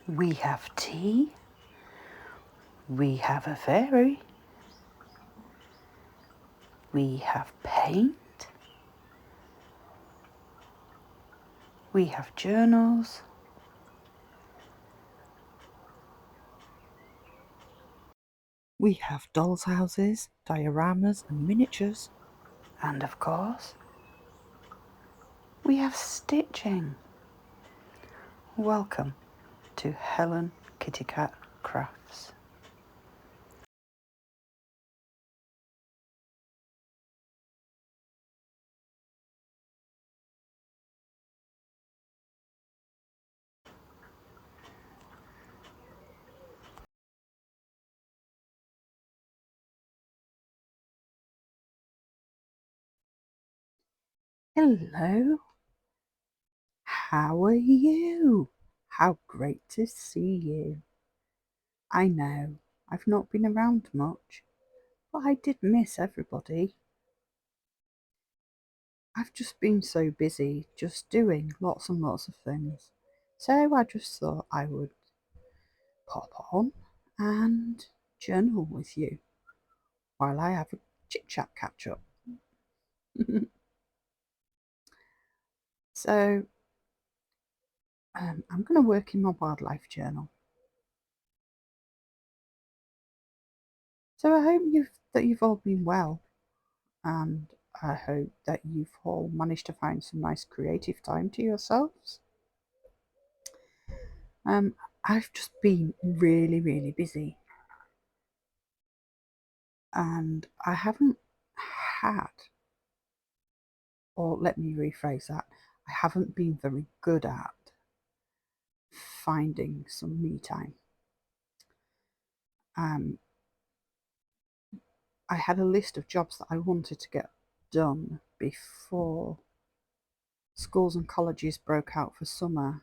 We have tea. We have a fairy. We have paint. We have journals. We have dolls' houses, dioramas, and miniatures. And of course, we have stitching. Welcome to Helen Kitty Cat Crafts. Hello. How are you? How great to see you. I know I've not been around much, but I did miss everybody. I've just been so busy just doing lots and lots of things. So I just thought I would pop on and journal with you while I have a chit chat catch up. So I'm going to work in my wildlife journal. So I hope that you've all been well, and I hope that you've all managed to find some nice creative time to yourselves. I've just been really, really busy, and I haven't had, or let me rephrase that, I haven't been very good at finding some me time. I had a list of jobs that I wanted to get done before schools and colleges broke out for summer,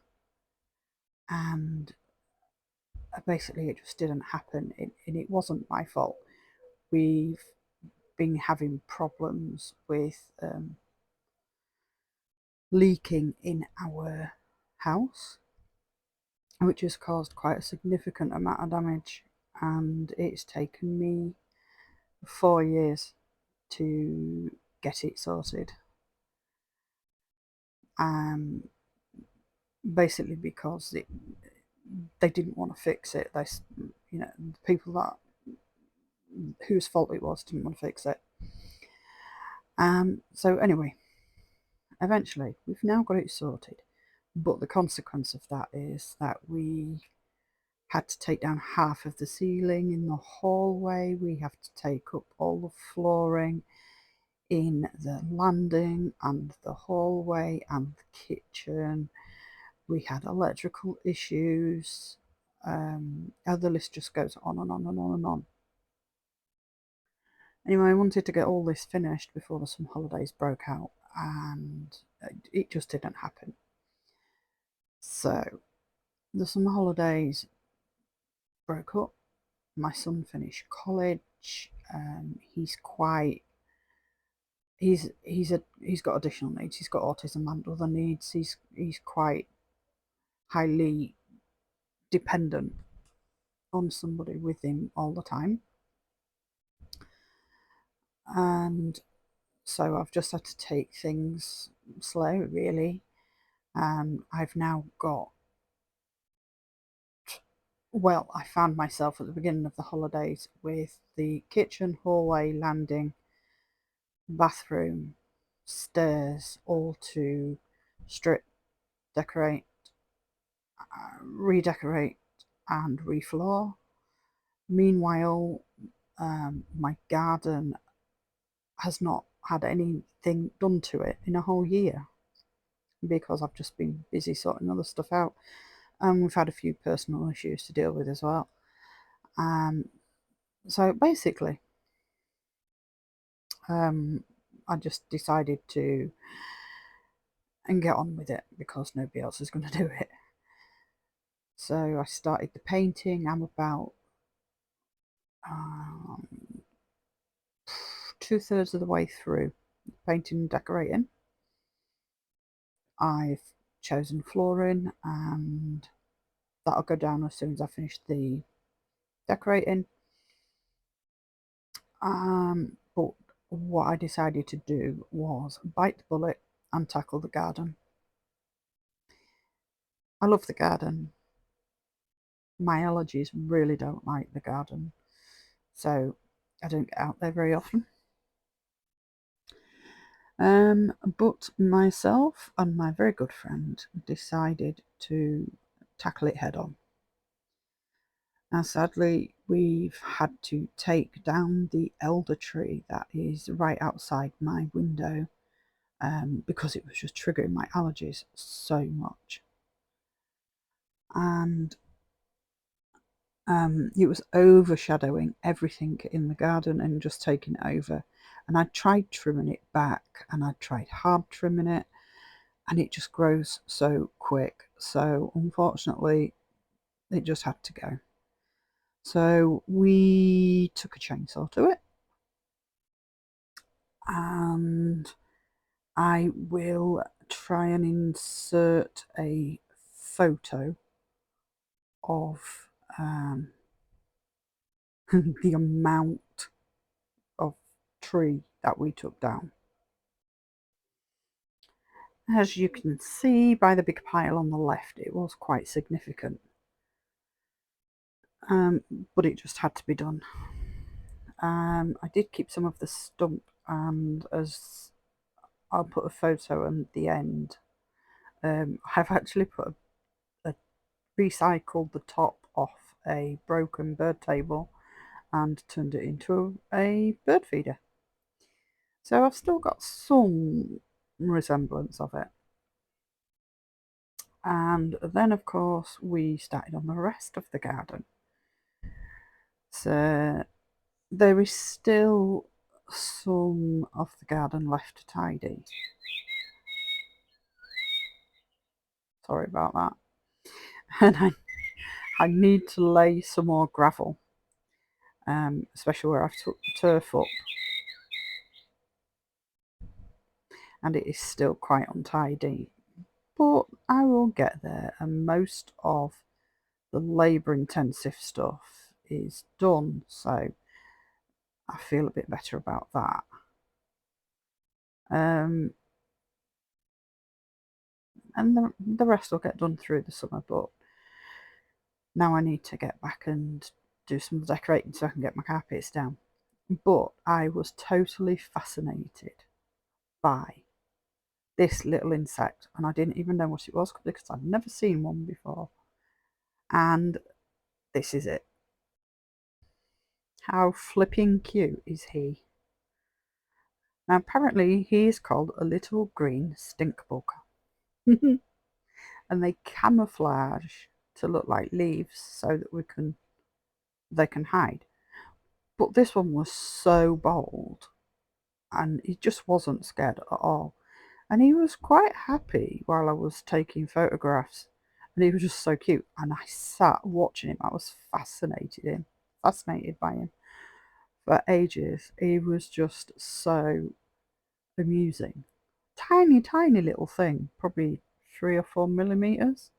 and basically it just didn't happen, and it wasn't my fault. We've been having problems with leaking in our house, which has caused quite a significant amount of damage, and it's taken me 4 years to get it sorted. Basically because they didn't want to fix it. The people that whose fault it was didn't want to fix it. So anyway, eventually we've now got it sorted, but the consequence of that is that we had to take down half of the ceiling in the hallway. We have to take up all the flooring in the landing and the hallway and the kitchen. We had electrical issues. The list just goes on and on and on and on. Anyway, I wanted to get all this finished before the summer holidays broke out, and it just didn't happen. So the summer holidays broke up. My son finished college. He's got additional needs. He's got autism and other needs. He's quite highly dependent on somebody with him all the time, and so I've just had to take things slow, really. I've now got, well, I found myself at the beginning of the holidays with the kitchen, hallway, landing, bathroom, stairs, all to strip, decorate, redecorate, and refloor. Meanwhile, my garden has not had anything done to it in a whole year because I've just been busy sorting other stuff out. And we've had a few personal issues to deal with as well. So basically, I just decided to get on with it because nobody else is going to do it. So I started the painting. I'm about 2/3 of the way through painting and decorating. I've chosen flooring and that'll go down as soon as I finish the decorating. But what I decided to do was bite the bullet and tackle the garden. I love the garden. My allergies really don't like the garden, so I don't get out there very often. But myself and my very good friend decided to tackle it head on. Now, sadly, we've had to take down the elder tree that is right outside my window because it was just triggering my allergies so much. And it was overshadowing everything in the garden and just taking it over. And I tried trimming it back and I tried hard trimming it, and it just grows so quick. So unfortunately, it just had to go. So we took a chainsaw to it, and I will try and insert a photo of the amount of tree that we took down. As you can see by the big pile on the left, it was quite significant, but it just had to be done. I did keep some of the stump, and as I'll put a photo at the end, I've actually recycled the top off a broken bird table and turned it into a bird feeder. So I've still got some resemblance of it. And then, of course, we started on the rest of the garden. So there is still some of the garden left to tidy. Sorry about that. And I need to lay some more gravel, especially where I've took the turf up. And it is still quite untidy. But I will get there, and most of the labour intensive stuff is done, so I feel a bit better about that. And the rest will get done through the summer, but now I need to get back and do some decorating so I can get my carpets down. But I was totally fascinated by this little insect, and I didn't even know what it was because I'd never seen one before. And this is it. How flipping cute is he? Now, apparently, he is called a little green stink bug. And they camouflage to look like leaves so that they can hide. But this one was so bold, and he just wasn't scared at all. And he was quite happy while I was taking photographs, and he was just so cute. And I sat watching him. I was fascinated by him for ages. He was just so amusing. Tiny, tiny little thing, probably 3 or 4 millimeters.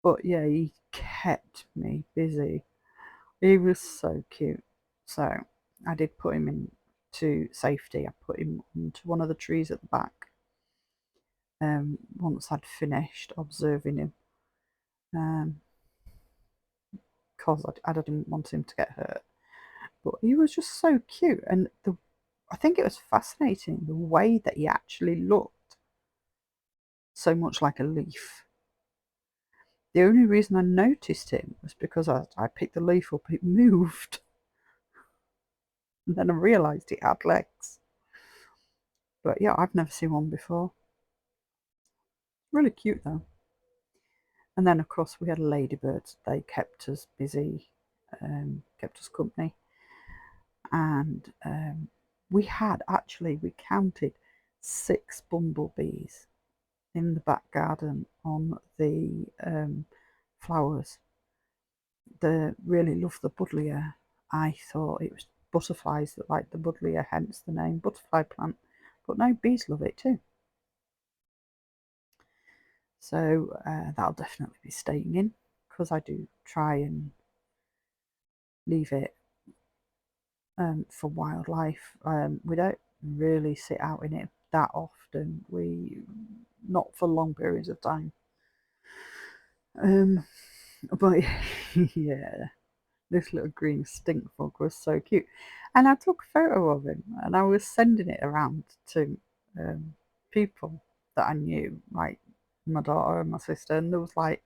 But yeah, he kept me busy. He was so cute. So I did put him into safety. I put him onto one of the trees at the back. Once I'd finished observing him, because I didn't want him to get hurt. But he was just so cute, and I think it was fascinating the way that he actually looked so much like a leaf. The only reason I noticed him was because I picked the leaf up, it moved. And then I realised it had legs. But yeah, I've never seen one before. Really cute though. And then, of course, we had ladybirds. They kept us busy, kept us company. And we counted 6 bumblebees in the back garden on the flowers. They really love the buddleia. I thought it was butterflies that like the buddleia, hence the name butterfly plant. But no, bees love it too. So that'll definitely be staying in, because I do try and leave it for wildlife. We don't really sit out in it that often. Not for long periods of time. But yeah, this little green stink bug was so cute, and I took a photo of him, and I was sending it around to people that I knew, like my daughter and my sister, and they was like,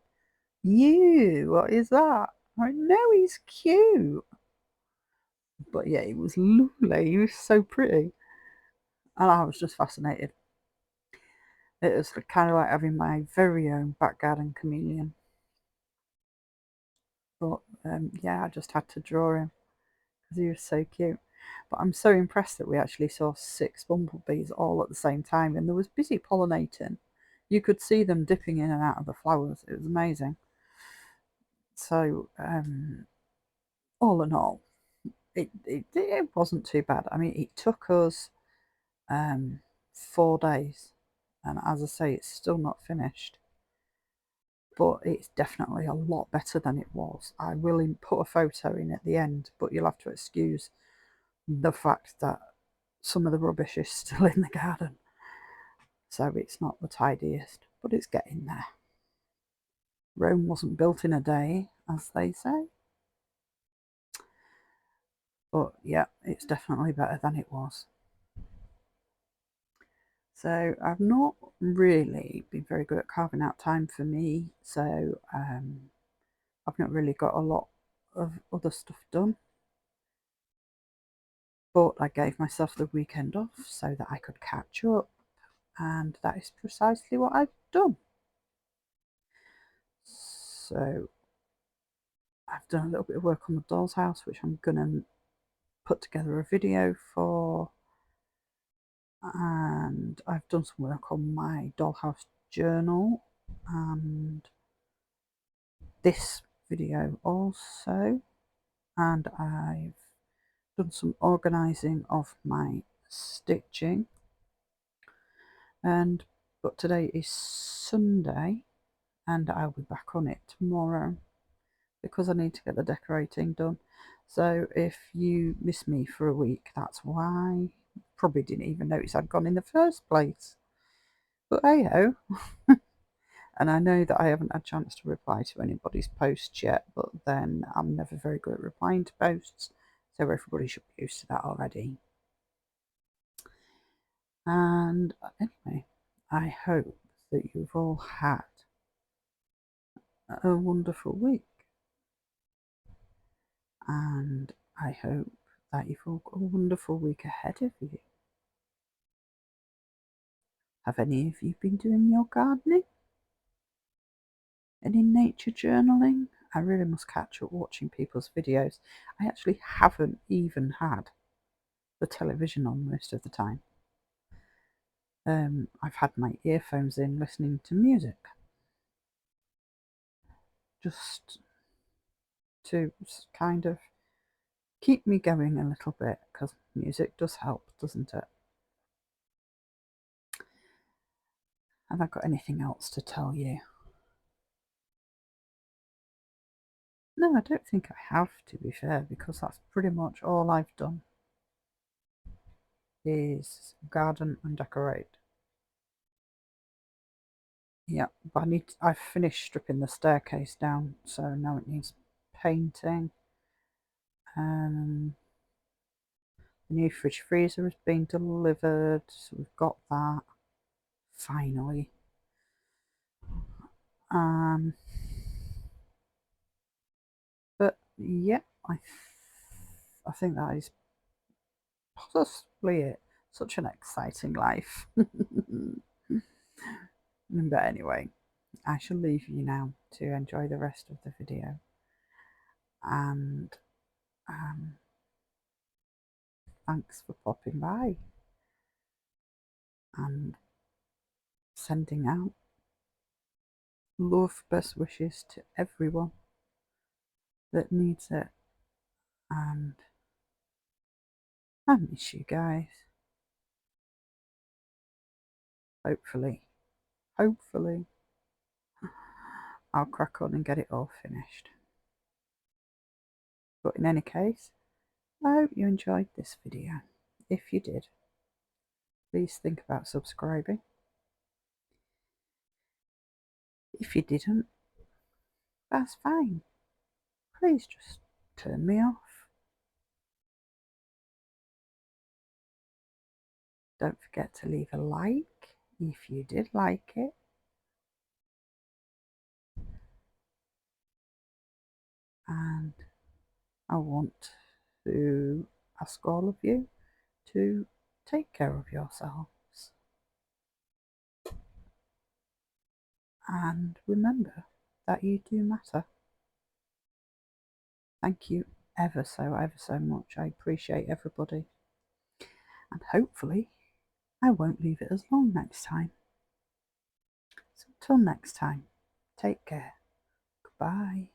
"You, what is that?" I know he's cute, but yeah, he was lovely. He was so pretty, and I was just fascinated. It was kind of like having my very own back garden chameleon. But yeah, I just had to draw him because he was so cute. But I'm so impressed that we actually saw 6 bumblebees all at the same time, and there was busy pollinating. You could see them dipping in and out of the flowers. It was amazing. So all in all, it wasn't too bad. I mean, it took us 4 days, and as I say, it's still not finished. But it's definitely a lot better than it was. I will put a photo in at the end, but you'll have to excuse the fact that some of the rubbish is still in the garden. So it's not the tidiest, but it's getting there. Rome wasn't built in a day, as they say. But yeah, it's definitely better than it was. So I've not really been very good at carving out time for me. So I've not really got a lot of other stuff done. But I gave myself the weekend off so that I could catch up, and that is precisely what I've done. So I've done a little bit of work on the doll's house, which I'm going to put together a video for, and I've done some work on my dollhouse journal and this video also, and I've done some organising of my stitching, but today is Sunday and I'll be back on it tomorrow because I need to get the decorating done. So if you miss me for a week, that's why. Probably didn't even notice I'd gone in the first place. But hey ho. And I know that I haven't had a chance to reply to anybody's posts yet, but then I'm never very good at replying to posts, so everybody should be used to that already. And anyway, I hope that you've all had a wonderful week. And I hope that you've all got a wonderful week ahead of you. Have any of you been doing your gardening? Any nature journaling? I really must catch up watching people's videos. I actually haven't even had the television on most of the time. I've had my earphones in listening to music. Just to kind of keep me going a little bit, because music does help, doesn't it? Have I got anything else to tell you? No, I don't think I have, to be fair, because that's pretty much all I've done is garden and decorate. Yeah, but I've finished stripping the staircase down, so now it needs painting. The new fridge freezer has been delivered, so we've got that finally. But yeah, I think that is possibly it. Such an exciting life. But anyway, I shall leave you now to enjoy the rest of the video. And thanks for popping by and sending out love, best wishes to everyone that needs it. And I miss you guys. Hopefully, I'll crack on and get it all finished. But in any case, I hope you enjoyed this video. If you did, please think about subscribing. If you didn't, that's fine. Please just turn me off. Don't forget to leave a like if you did like it. And I want to ask all of you to take care of yourselves. And remember that you do matter. Thank you ever so much. I appreciate everybody. And hopefully I won't leave it as long next time. So until next time, take care. Goodbye.